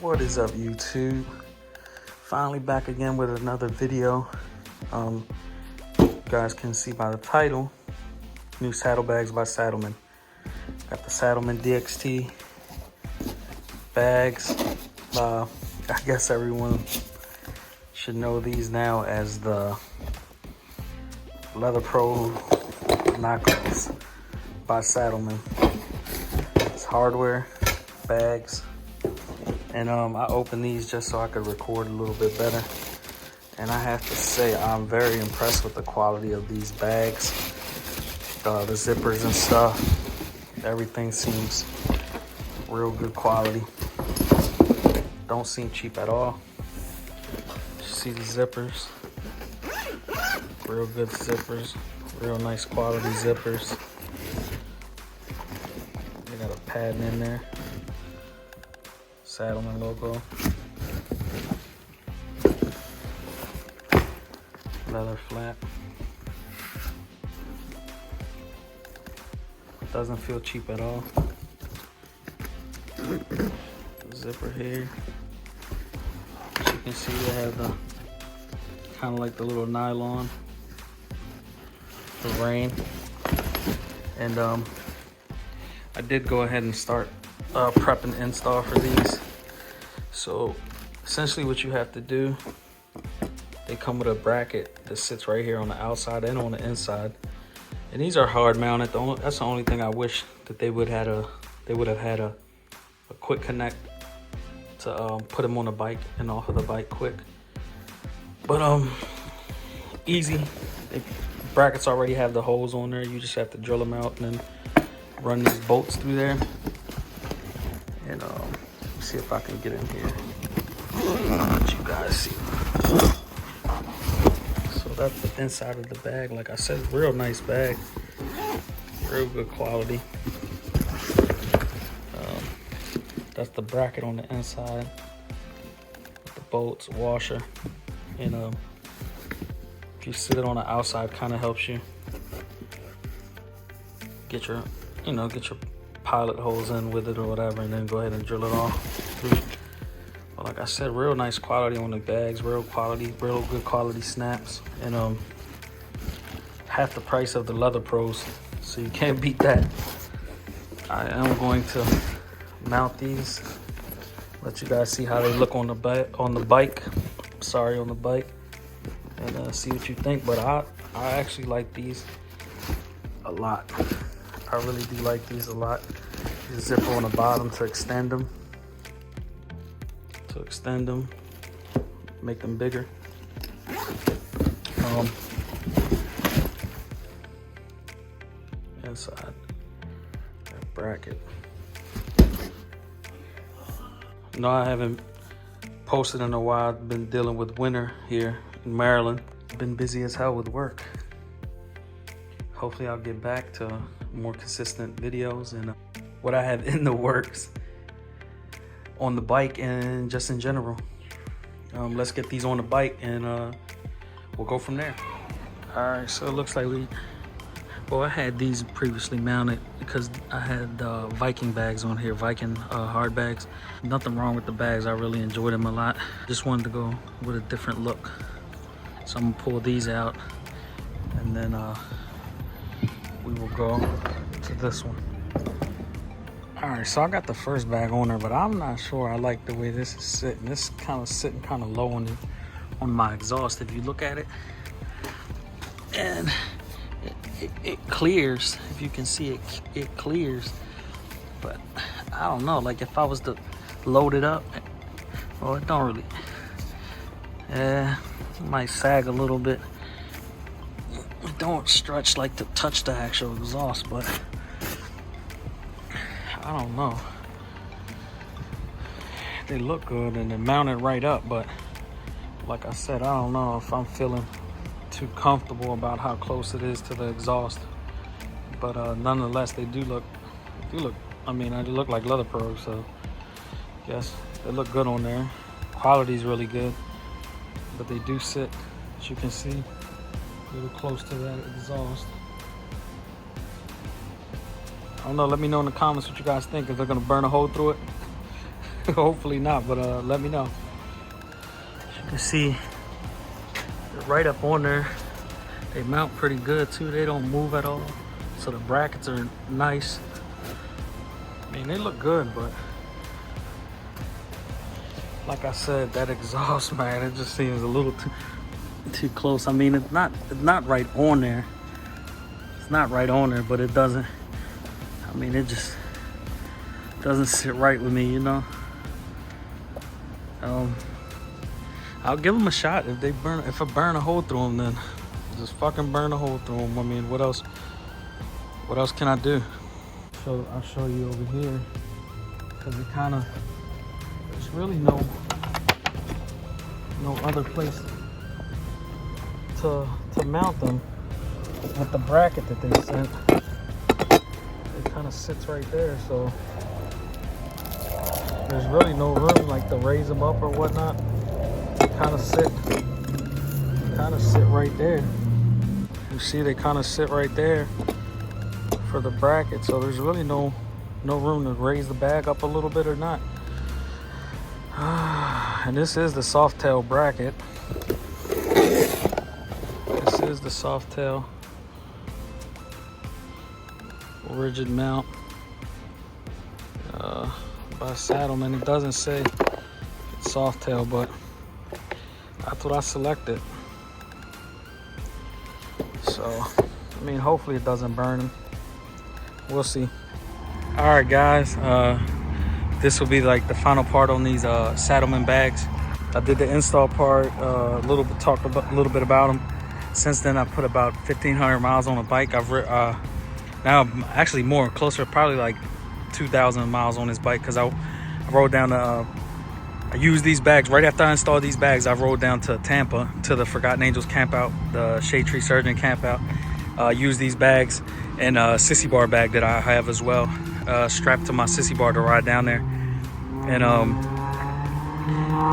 What is up, YouTube? Finally back again with another video. You guys can see by the title, new saddlebags by Saddlemen. Got the Saddlemen DXT bags. I guess everyone should know these now as the Leather Pro knockoffs by Saddlemen. It's hardware bags. And I opened these just so I could record a little bit better. And I have to say, I'm very impressed with the quality of these bags. The zippers and stuff. Everything seems real good quality. Don't seem cheap at all. You see the zippers. Real good zippers. Real nice quality zippers. They got a padding in there. Saddlemen logo. Leather flap. Doesn't feel cheap at all. Zipper here. As you can see, they have the kind of like the little nylon for rain. And I did go ahead and start prep and install for these. So essentially what you have to do, they come with a bracket that sits right here on the outside and on the inside. And these are hard mounted. That's the only thing I wish that they would have had a quick connect to put them on the bike and off of the bike quick. But easy. The brackets already have the holes on there. You just have to drill them out and then run these bolts through there. And see if I can get in here. Let you guys see. So that's the inside of the bag. Like I said, real nice bag. Real good quality. That's the bracket on the inside. The bolts, washer. And if you sit it on the outside, kind of helps you get your, get your pilot holes in with it or whatever, and then go ahead and drill it off. But like I said, real nice quality on the bags, real good quality snaps, and half the price of the Leather Pros, so you can't beat that. I am going to mount these, let you guys see how they look on the bike. On the bike, and see what you think. But I actually like these a lot. I really do like these a lot. There's a zipper on the bottom to extend them. Make them bigger. Inside that bracket. No, I haven't posted in a while. I've been dealing with winter here in Maryland. I've been busy as hell with work. Hopefully I'll get back to more consistent videos and what I have in the works on the bike and just in general. Let's get these on the bike and we'll go from there. All right, so it looks like I had these previously mounted because I had Viking bags on here, Viking hard bags. Nothing wrong with the bags, I really enjoyed them a lot. Just wanted to go with a different look. So I'm gonna pull these out and then we will go to this one. All right, so I got the first bag on there, but I'm not sure I like the way this is sitting. This is kind of sitting kind of low on my exhaust if you look at it. And it clears, if you can see it clears. But I don't know, like if I was to load it up, well, it don't really, it might sag a little bit. It don't stretch like to touch the actual exhaust, but I don't know. They look good and they're mounted right up, but like I said, I don't know if I'm feeling too comfortable about how close it is to the exhaust. But nonetheless, they look like Leather Pros, so yes, they look good on there. Quality's really good, but they do sit, as you can see, a little close to that exhaust. I don't know, let me know in the comments what you guys think, if they're gonna burn a hole through it. Hopefully not, but let me know. As you can see, they're right up on there. They mount pretty good too. They don't move at all. So the brackets are nice. I mean, they look good, but like I said, that exhaust, man, it just seems a little too close. I mean, it's not right on there. It's not right on there, but it doesn't. I mean, it just doesn't sit right with me, you know. I'll give them a shot if they burn. If I burn a hole through them, then just fucking burn a hole through them. I mean, what else? What else can I do? So I'll show you over here, because it kind of, there's really no other place to mount them with the bracket that they sent. It kind of sits right there, so there's really no room like to raise them up or whatnot. They kind of sit right there. You see, they kind of sit right there for the bracket, so there's really no room to raise the bag up a little bit or not. And this is the soft tail bracket. This is the soft tail rigid mount by Saddlemen. It doesn't say it's soft tail, but that's what I selected. So I mean, hopefully it doesn't burn them. We'll see. All right, guys, this will be like the final part on these Saddlemen bags. I did the install part, talked a little bit about them. Since then, I put about 1,500 miles on a bike. I've now I'm actually closer, probably like 2,000 miles on this bike, because I rode down to, I used these bags right after I installed these bags. I rode down to Tampa to the Forgotten Angels camp out, the Shade Tree Surgeon camp out. Used these bags and a sissy bar bag that I have as well, strapped to my sissy bar to ride down there. And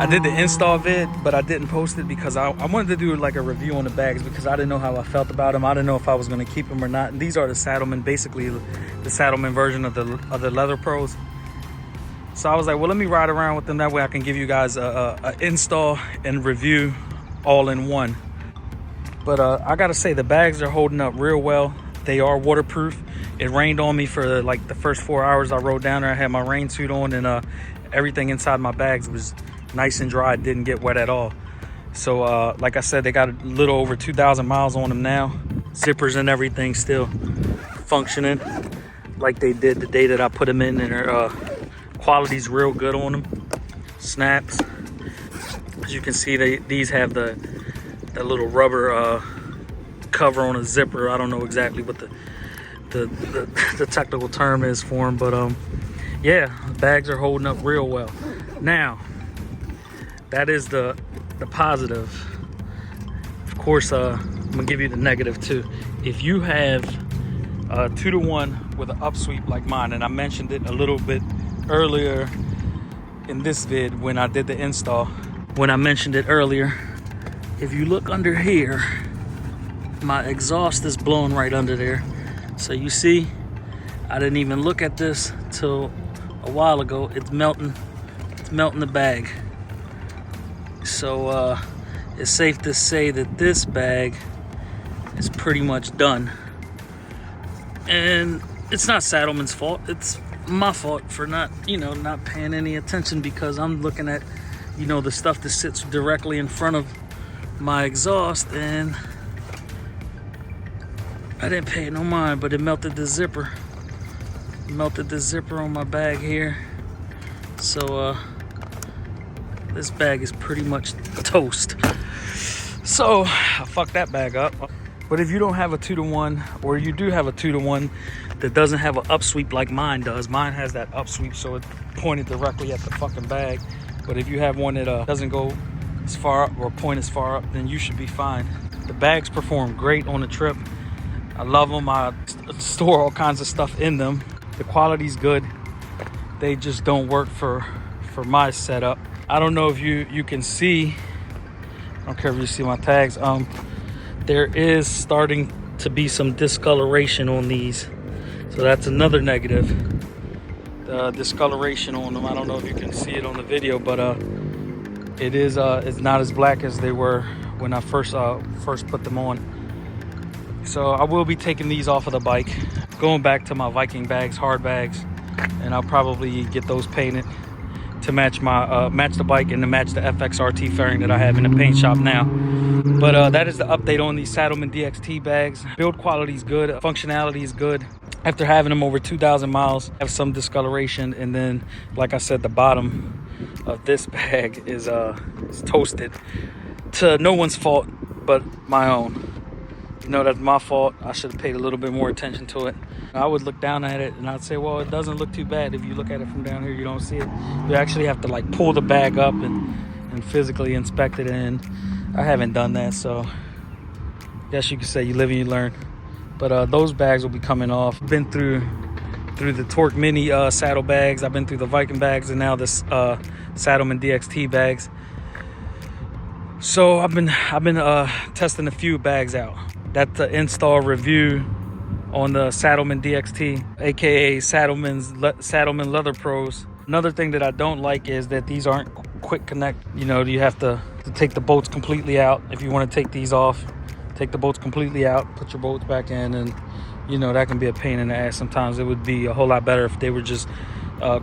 I did the install vid, but I didn't post it because I wanted to do like a review on the bags, because I didn't know how I felt about them. I didn't know if I was going to keep them or not. And these are the Saddlemen, basically the Saddlemen version of the Leather Pros. So I was like, well, let me ride around with them. That way I can give you guys a install and review all in one. But I gotta say, the bags are holding up real well. They are waterproof. It rained on me for like the first 4 hours I rode down there. I had my rain suit on, and everything inside my bags was nice and dry. It didn't get wet at all. So like I said, they got a little over 2,000 miles on them now. Zippers and everything still functioning like they did the day that I put them in, and their quality's real good on them. Snaps. As you can see, these have that little rubber cover on a zipper. I don't know exactly what the technical term is for them, but yeah, the bags are holding up real well. Now, that is the positive. Of course, I'm gonna give you the negative too. If you have a 2-to-1 with an upsweep like mine, and I mentioned it a little bit earlier in this vid when I did the install, when I mentioned it earlier, if you look under here, my exhaust is blowing right under there. So you see, I didn't even look at this till a while ago. It's melting the bag. So it's safe to say that this bag is pretty much done. And it's not Saddlemen's fault. It's my fault for not paying any attention, because I'm looking at, the stuff that sits directly in front of my exhaust, and I didn't pay no mind, but it melted the zipper. Melted the zipper on my bag here. So this bag is pretty much toast. So I fucked that bag up. But if you don't have a 2-to-1, or you do have a 2-to-1 that doesn't have an upsweep like mine does, mine has that upsweep, so it's pointed directly at the fucking bag. But if you have one that doesn't go as far up or point as far up, then you should be fine. The bags perform great on the trip. I love them. I store all kinds of stuff in them. The quality's good. They just don't work for my setup. I don't know if you can see, I don't care if you see my tags, there is starting to be some discoloration on these, so that's another negative discoloration on them. I don't know if you can see it on the video, but it's not as black as they were when I first put them on. So I will be taking these off of the bike, going back to my Viking bags, hard bags, and I'll probably get those painted to match my match the bike and to match the FXRT fairing that I have in the paint shop now. But that is the update on these Saddlemen DXT bags. Build quality is good, functionality is good. After having them over 2,000 miles, have some discoloration, and then, like I said, the bottom of this bag is toasted. To no one's fault but my own. You know, that's my fault. I should have paid a little bit more attention to it. I would look down at it and I'd say, well, it doesn't look too bad. If you look at it from down here, you don't see it. You actually have to like pull the bag up and physically inspect it, and I haven't done that, so I guess you could say you live and you learn. But those bags will be coming off. Been through the Torque Mini saddlebags. I've been through the Viking bags, and now this Saddlemen DXT bags. So I've been testing a few bags out. That's the install review on the Saddlemen DXT, aka Saddlemen Leather Pros. Another thing that I don't like is that these aren't quick connect. You know, you have to take the bolts completely out. If you want to take these off, take the bolts completely out, put your bolts back in, and you know, that can be a pain in the ass sometimes. It would be a whole lot better if they were just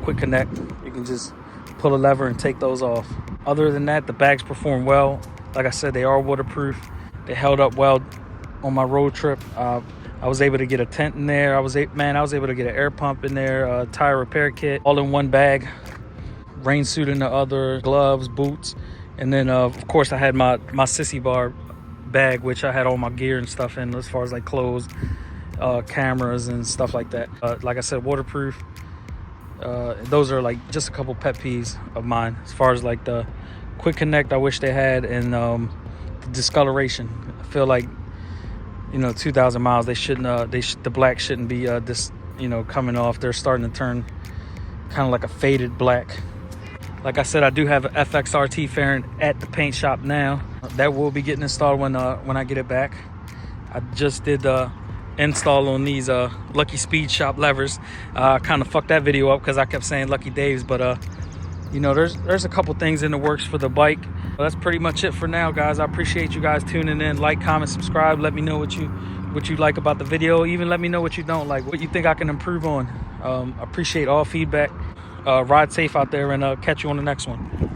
quick connect. You can just pull a lever and take those off. Other than that, the bags perform well. Like I said, they are waterproof. They held up well on my road trip. I was able to get a tent in there. I was able to get an air pump in there, a tire repair kit, all in one bag. Rain suit in the other, gloves, boots, and then of course I had my sissy bar bag, which I had all my gear and stuff in, as far as like clothes, cameras and stuff like that. Like I said, waterproof. Those are like just a couple pet peeves of mine, as far as like the quick connect I wish they had, and the discoloration. I feel like, you know, 2,000 miles, they shouldn't the black shouldn't be coming off. They're starting to turn kind of like a faded black. Like I said, I do have an FXRT fairing at the paint shop now. That will be getting installed when I get it back. I just did the install on these Lucky Speed Shop levers. I kind of fucked that video up because I kept saying Lucky Dave's, but you know, there's a couple things in the works for the bike. Well, that's pretty much it for now, guys. I appreciate you guys tuning in. Like, comment, subscribe. Let me know what you like about the video. Even let me know what you don't like, what you think I can improve on. Appreciate all feedback. Ride safe out there, and catch you on the next one.